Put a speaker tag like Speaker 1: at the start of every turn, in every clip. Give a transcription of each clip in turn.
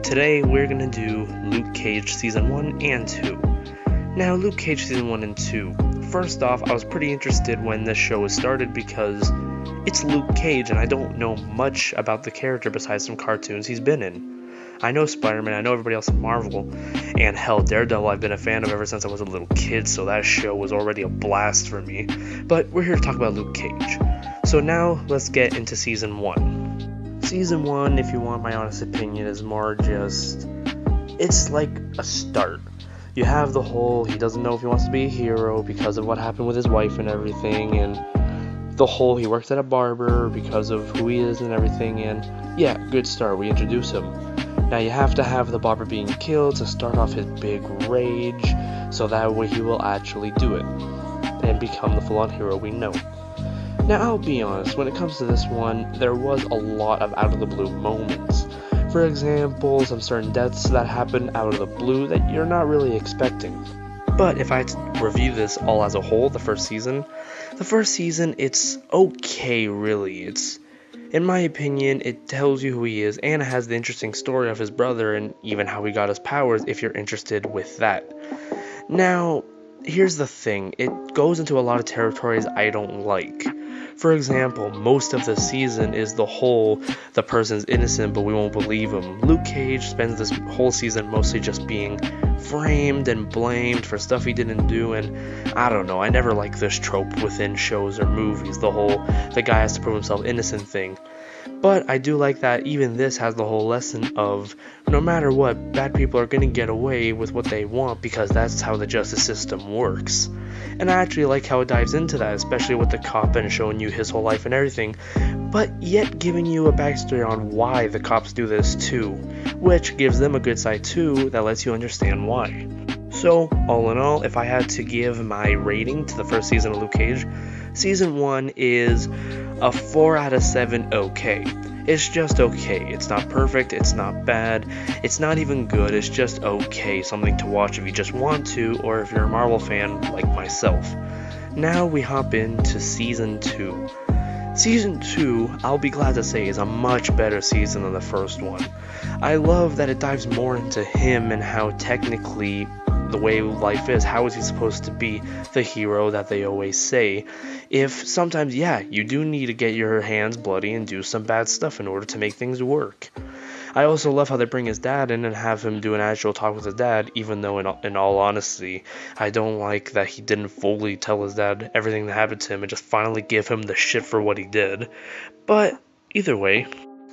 Speaker 1: today we're going to do Luke Cage Season 1 and 2. Now, Luke Cage Season 1 and 2. First off, I was pretty interested when this show was started because it's Luke Cage and I don't know much about the character besides some cartoons he's been in. I know Spider-Man, I know everybody else in Marvel, and hell, Daredevil I've been a fan of ever since I was a little kid, so that show was already a blast for me. But we're here to talk about Luke Cage. So now, let's get into Season 1. Season 1, if you want my honest opinion, is more just... it's like a start. You have the whole, he doesn't know if he wants to be a hero because of what happened with his wife and everything, and the whole, he works at a barber because of who he is and everything, and yeah, good start, we introduce him. Now you have to have the barber being killed to start off his big rage, so that way he will actually do it, and become the full-on hero we know. Now I'll be honest, when it comes to this one, there was a lot of out-of-the-blue moments. For example, some certain deaths that happen out of the blue that you're not really expecting. But if I had to review this all as a whole, the first season, it's okay really. In my opinion, it tells you who he is, and it has the interesting story of his brother and even how he got his powers if you're interested with that. Now, here's the thing, it goes into a lot of territories I don't like. For example, most of the season is the person's innocent but we won't believe him. Luke Cage spends this whole season mostly just being framed and blamed for stuff he didn't do, and I don't know, I never like this trope within shows or movies, the guy has to prove himself innocent thing. But I do like that even this has the whole lesson of no matter what, bad people are going to get away with what they want because that's how the justice system works. And I actually like how it dives into that, especially with the cop and showing you his whole life and everything, but yet giving you a backstory on why the cops do this too, which gives them a good side too that lets you understand why. So, all in all, if I had to give my rating to the first season of Luke Cage, Season 1 is a 4 out of 7 okay. It's just okay. It's not perfect, it's not bad, it's not even good, it's just okay. Something to watch if you just want to, or if you're a Marvel fan like myself. Now we hop into Season 2. Season 2, I'll be glad to say, is a much better season than the first one. I love that it dives more into him and how technically the way life is, how is he supposed to be the hero that they always say, if sometimes, yeah, you do need to get your hands bloody and do some bad stuff in order to make things work. I also love how they bring his dad in and have him do an actual talk with his dad, even though in all honesty, I don't like that he didn't fully tell his dad everything that happened to him and just finally give him the shit for what he did. But either way,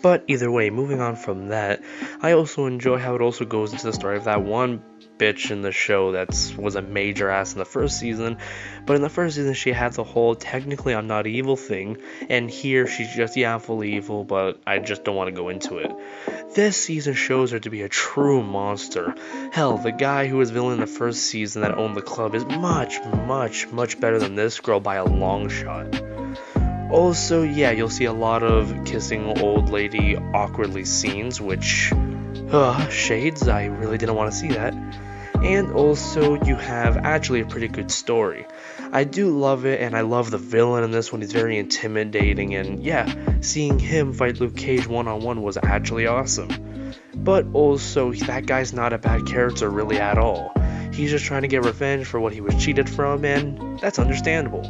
Speaker 1: moving on from that, I also enjoy how it also goes into the story of that one bitch in the show that was a major ass in the first season, but in the first season she had the whole technically I'm not evil thing, and here she's just, yeah, I'm fully evil, but I just don't want to go into it. This season shows her to be a true monster. Hell, the guy who was villain in the first season that owned the club is much better than this girl by a long shot. Also, yeah, you'll see a lot of kissing old lady awkwardly scenes, which, shades, I really didn't want to see that. And also, you have actually a pretty good story. I do love it, and I love the villain in this one. He's very intimidating, and yeah, seeing him fight Luke Cage one-on-one was actually awesome. But also, that guy's not a bad character really at all. He's just trying to get revenge for what he was cheated from, and that's understandable.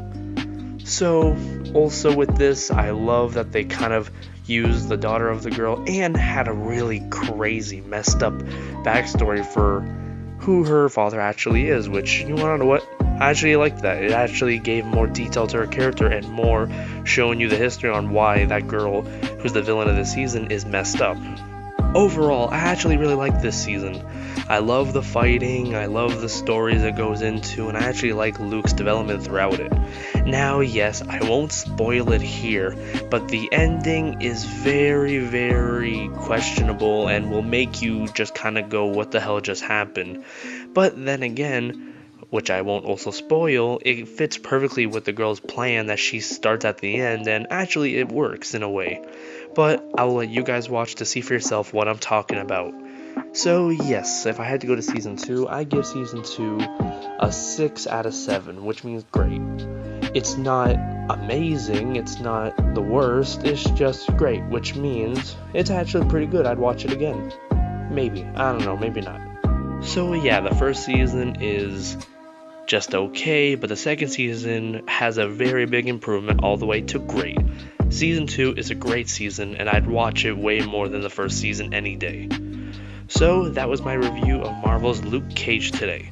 Speaker 1: So, also with this, I love that they kind of used the daughter of the girl and had a really crazy, messed up backstory for who her father actually is, which, you wanna know what? I actually like that. It actually gave more detail to her character and more showing you the history on why that girl, who's the villain of the season, is messed up. Overall, I actually really like this season. I love the fighting, I love the stories it goes into, and I actually like Luke's development throughout it. Now, yes, I won't spoil it here, but the ending is very questionable and will make you just kind of go, what the hell just happened? But then again, which I won't also spoil, it fits perfectly with the girl's plan that she starts at the end, and actually it works in a way. But I'll let you guys watch to see for yourself what I'm talking about. So yes, if I had to go to Season 2, I give Season 2 a 6 out of 7, which means great. It's not amazing, it's not the worst, it's just great, which means it's actually pretty good. I'd watch it again. Maybe. I don't know, maybe not. So yeah, the first season is just okay, but the second season has a very big improvement all the way to great. Season 2 is a great season, and I'd watch it way more than the first season any day. So that was my review of Marvel's Luke Cage today.